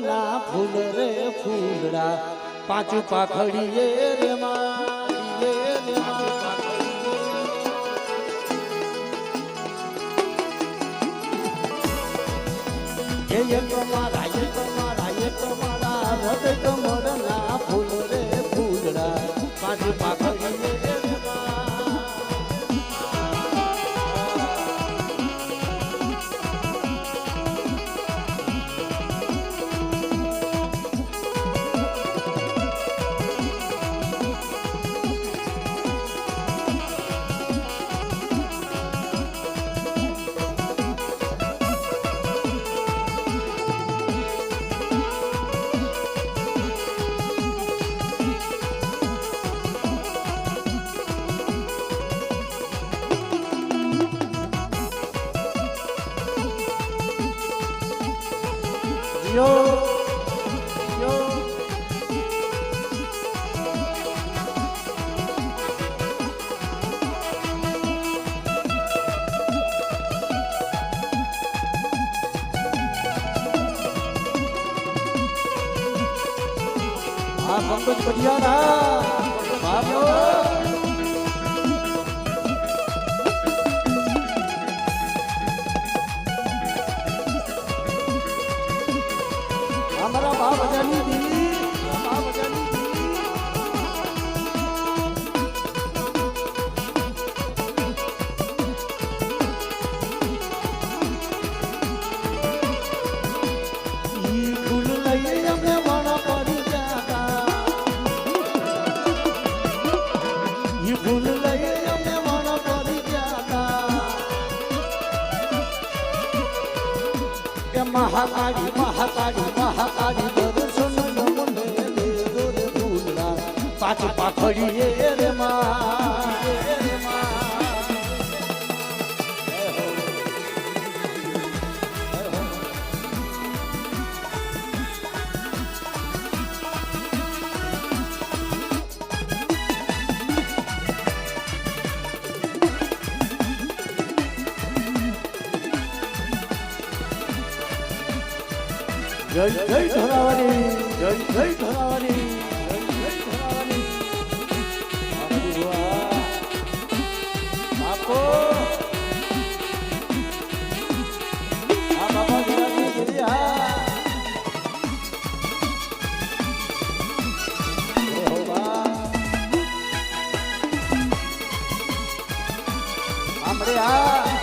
મોરના ફૂલ રે ફૂલડા પાછું પાખડીએ રે માડીએ રે તમારા હૃદય કમળના ફૂલ રે ફૂલડા પાછું પાખડીએ રે Yo, yo. हाँ पंकज बढ़िया रहा हमारा बाप बजानी दी बाप बजानी दी ये फूल लगे हमने बड़ा पड़ी जाता ये फूल लगे हमने बड़ा पड़ी जाता ये महाकाली महाकाली महाकाली दर्शन મને દે દો રે ફૂલડા પાછું પાખડીએ રે માં રે માં જય જય ધરાવારી જય જય ધરાવારી જય જય ધરાવારી આપો આ બાબા ધરાની ગિરિયા હો બા આમરે આ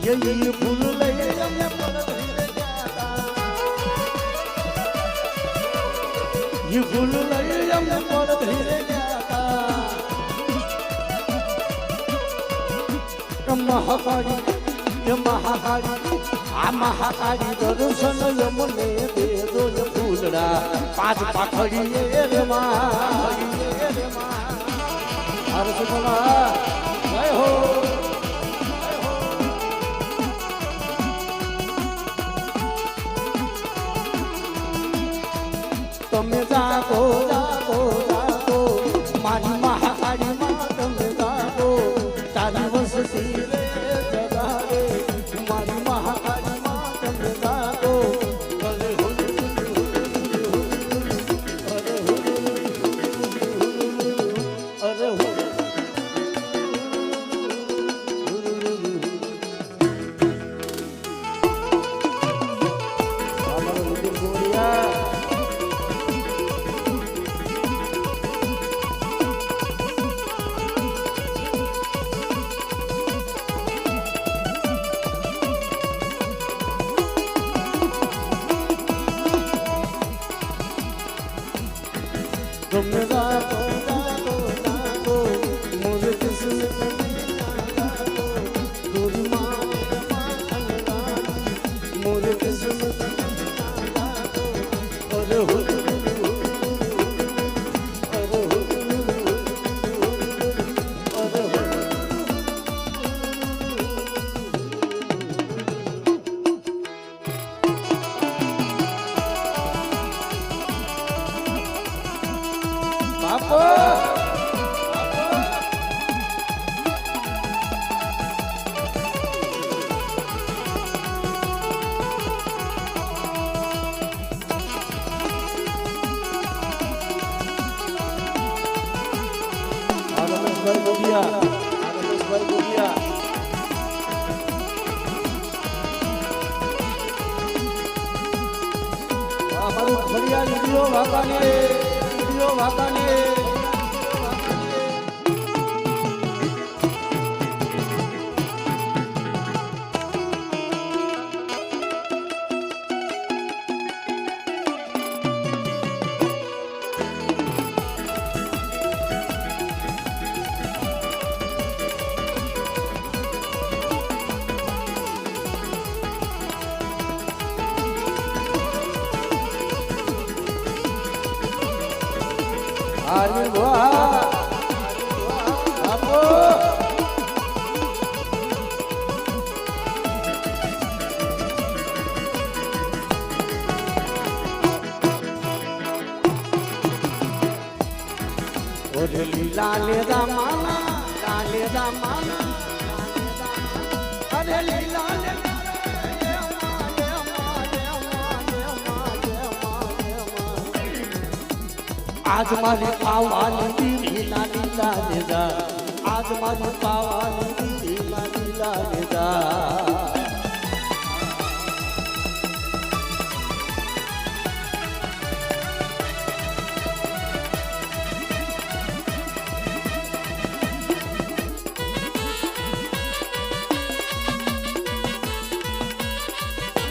ये फूल लगे हमने पर धीरे जाता ये फूल लगे हमने पर धीरे जाता महाकाली ये महाकाली आ महाकाली दर्शन यमुने दे दो ये फूलड़ा पांच पाखड़िए रे मां हर सुना जय हो તમે જાગો જાગો જાગો મારી મહાકાળી માં તમે જાગો તારી વસતી રે જગાડે મારી મહાકાળી માં તમે જાગો અરે હો અરે હો અમારો ઉદય ગોરિયા तुम जागो जागो जागो मुझे किस्मत में जागो दूरी माँ मुझे किस्मत में जागो अरे हो આપો રમેશભાઈ ગોબિયા રમેશભાઈ ગોબિયા અમારું ફરિયાદ વિડીયો વાકાને આરવી વાહ આપો ઓરે લીલા લે રામાના અરે લીલા લે આજ મારી પાવાની લીલા લીલા લેજા આજ મારી પાવાની લીલા લીલા લેજા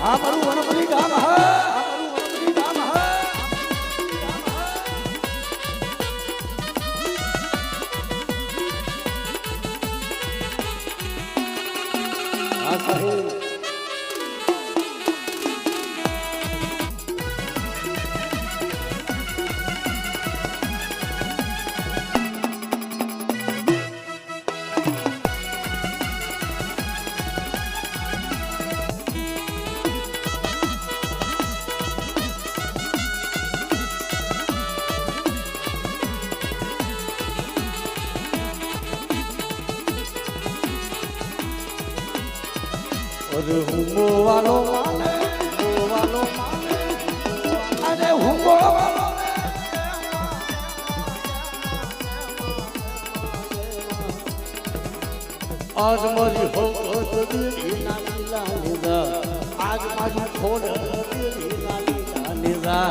આ મારું વનપરી ગામ હા હુમો વાલો માને અરે હુમો વાલો આજ મારી હોત લીલા લીલા લીલા આજ મારી ખોડ લીલા લીલા લીલા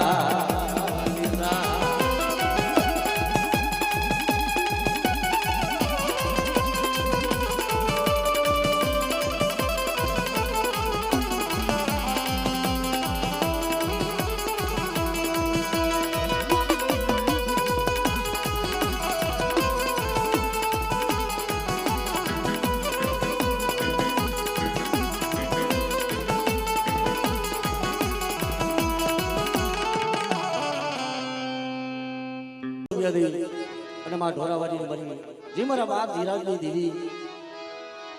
અને માં ઢોરાવાડી મરી જે મારા બાપ ધીરાજની દીદી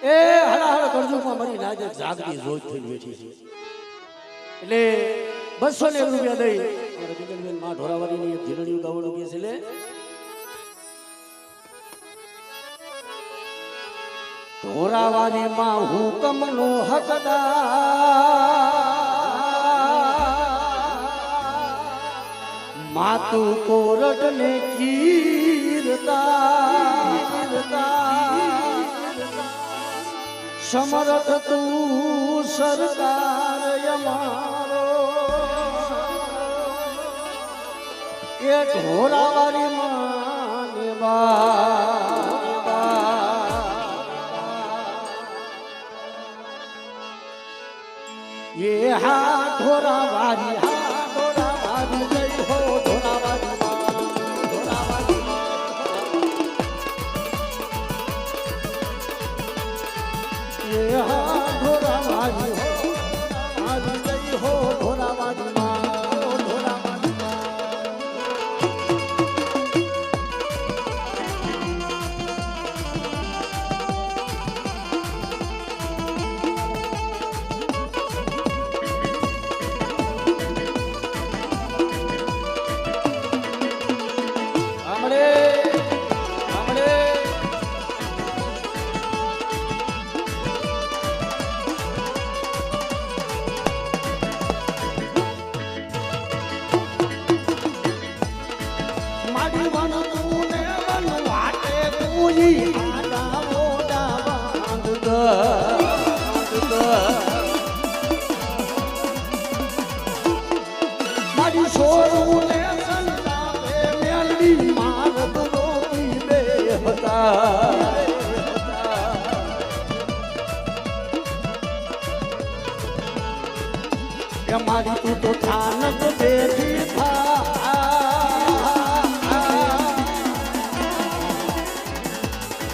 એ હળાહળ કરજુમાં મરી નાજે જાગતી જોત થઈ બેઠી છે એટલે 201 રૂપિયા દઈ અમારા દીકરીબેન માં ઢોરાવાડીની ધીરણિયું ગાવડું કે છે લે ઢોરાવાડી માં હુકમનો હકદાર માતુ કોરટ ને કીરતા સમરથ તું સરકાર અમારો એ ઢોરાવાળી માને એ હા ઢોરાવાળી જય હો મારી સોરું ને સંતાપે મેલડી મારત રોકી બે હતા કે મારી તું તો થાનક બેઠી થા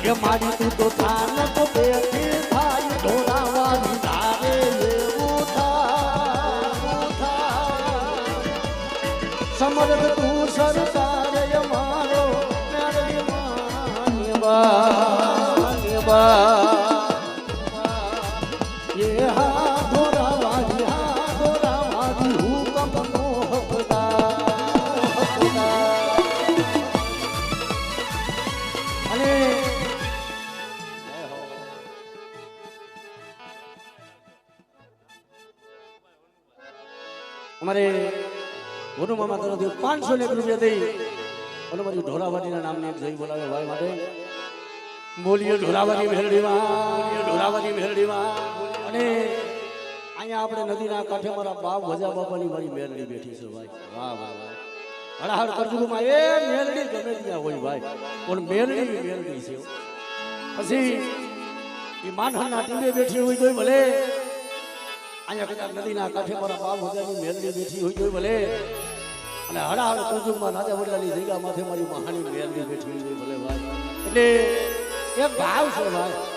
કે મારી તું તો થાનક બેઠી થાય ઢોરાવાની ધારે એવું સમર્થ તું સરકાર મારો મેળવી માન્યવા એ હા ઢોરાવાજી હુકમનો હકદાર અને અમારે વનુ મામા તરફથી 500 રૂપિયા દઈ અને મારી ઢોરાવાડીના નામની એક જય બોલાવે ભાઈ માટે બોલીએ ઢોરાવાડી મેલડીમાં અને અહીંયા આપણે નદીના કાંઠે મારા બાપ વજા બાપાની મારી મેલડી બેઠી છે ભાઈ વાહ વાહ વાહ હળાહળ કરજુમાં એ મેલડી ગમે ત્યાં હોય ભાઈ પણ મેલડી છે પછી એ માનહના ટીમે બેઠી હોય તો ભલે અહીંયા કદાચ નદીના કાંઠે મારા બાપ વજાની મેલડી બેઠી હોય તો ભલે અને હળાહળ કરજુમાં રાજા વડલાની જગ્યા માથે મારી મહાની મેલડી બેઠી હોય ભલે ભાઈ એટલે એક ભાવ છે ભાઈ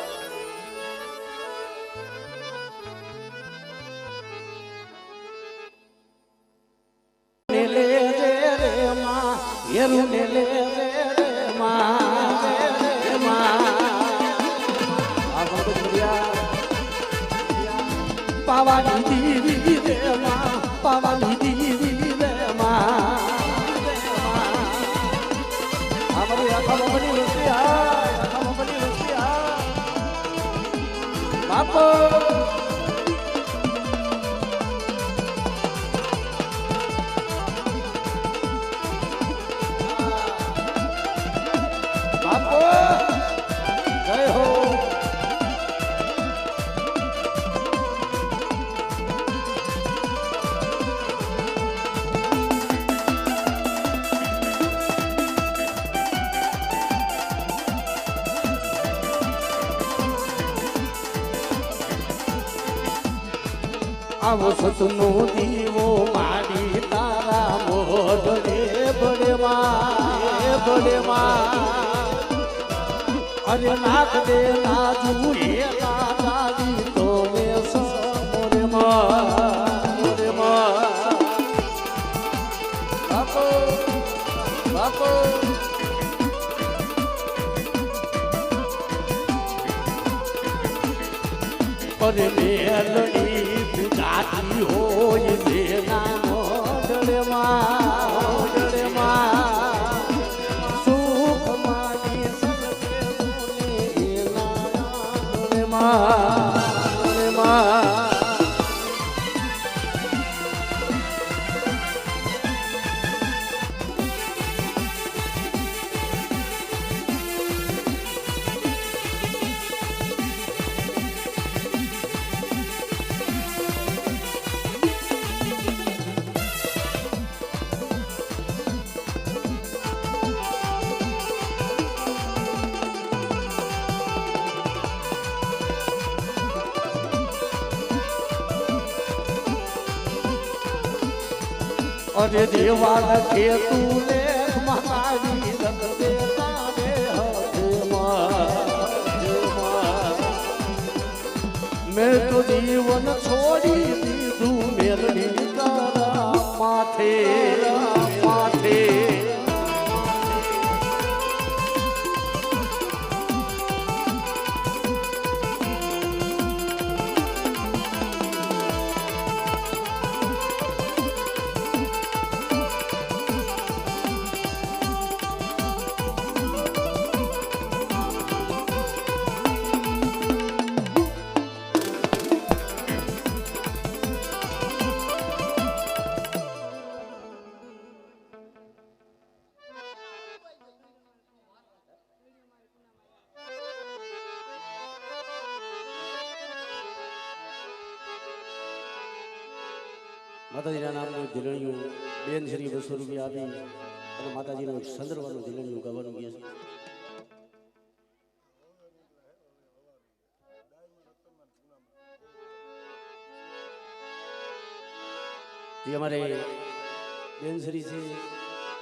પાવાની દીવી રે માં પાવાની દીવી રે માં અમારી આખા બની વસ્તી બાપો આવો સતનો દીવો મારી તારા મોઢે બડેમાં અરે નાખ દે નાજુ એ તારી તો મે મોરેમાં બાપો અરે મેલડી જાતી હોય જેના મોઢળેમાં સુખ માની સજે એના મોઢળેમાં અરે દેવા લખે તું લેખ મારી દંડ દેતા રે હદમાં મેં તો જીવન છોડી દીધું મેલડી તારા માથે માતાજીના નામનું ધીલણિયું બેન શ્રી 200 રૂપિયા આપી અને માતાજીનું સંદર્ભનું ધીલણિયું ગાવાનું કહે છે અમારે બેન શ્રી છે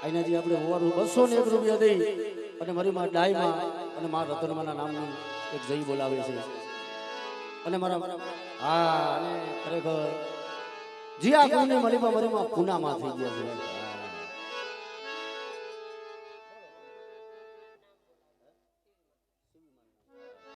અહીંયાથી આપણે હોવાનું 201 રૂપિયા દઈ અને મારી માં ડાયમાં અને મારા રતનમાના નામનું એક જય બોલાવે છે અને મારા હા અને ખરેખર જી આ કોઈને મારી માં પૂનામાં થઈ ગયા છે